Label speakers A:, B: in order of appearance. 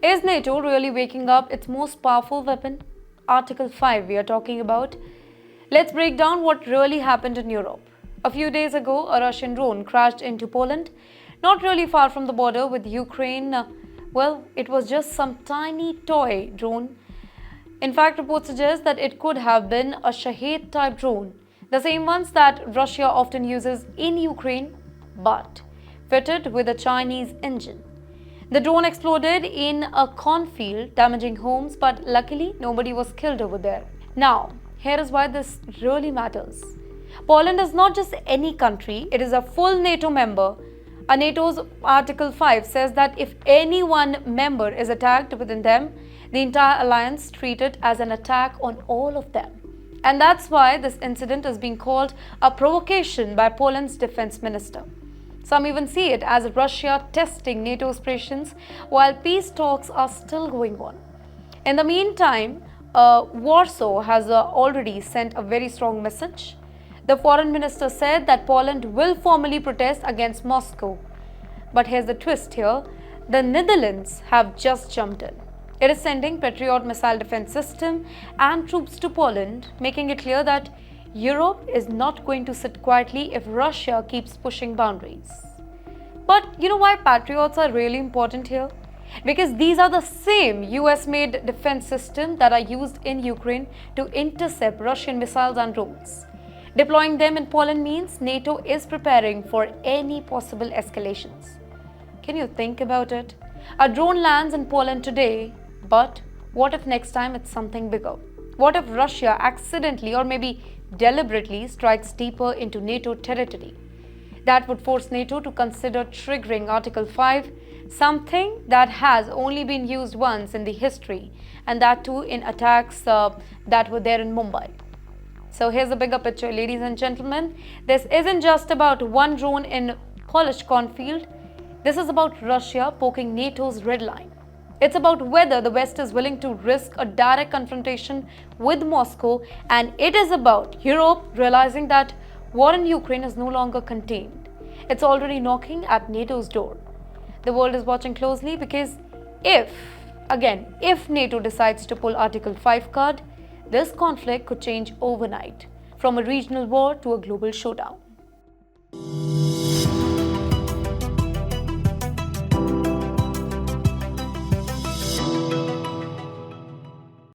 A: Is NATO really waking up its most powerful weapon? Article 5 we are talking about. Let's break down what really happened in Europe. A few days ago, a Russian drone crashed into Poland, not really far from the border with Ukraine. Well, it was just some tiny toy drone. In fact, reports suggest that it could have been a Shahed type drone, the same ones that Russia often uses in Ukraine, but fitted with a Chinese engine. The drone exploded in a cornfield, damaging homes, but luckily nobody was killed over there. Now, here is why this really matters. Poland is not just any country, it is a full NATO member. NATO's Article 5 says that if any one member is attacked within them, the entire alliance treats it as an attack on all of them. And that's why this incident is being called a provocation by Poland's defense minister. Some even see it as Russia testing NATO's patience while peace talks are still going on. In the meantime, Warsaw has already sent a very strong message. The foreign minister said that Poland will formally protest against Moscow. But here's the twist here. The Netherlands have just jumped in. It is sending Patriot missile defense system and troops to Poland, making it clear that Europe is not going to sit quietly if Russia keeps pushing boundaries. But you know why Patriots are really important here? Because these are the same US-made defense systems that are used in Ukraine to intercept Russian missiles and drones. Deploying them in Poland means NATO is preparing for any possible escalations. Can you think about it? A drone lands in Poland today, but what if next time it's something bigger? What if Russia accidentally or maybe deliberately strikes deeper into NATO territory? That would force NATO to consider triggering Article 5, something that has only been used once in the history, and that too in attacks that were there in Mumbai. So here's the bigger picture, ladies and gentlemen. This isn't just about one drone in Polish cornfield. This is about Russia poking NATO's red line. It's about whether the West is willing to risk a direct confrontation with Moscow, and it is about Europe realizing that war in Ukraine is no longer contained. It's already knocking at NATO's door. The world is watching closely because if NATO decides to pull Article 5 card, this conflict could change overnight, from a regional war to a global showdown.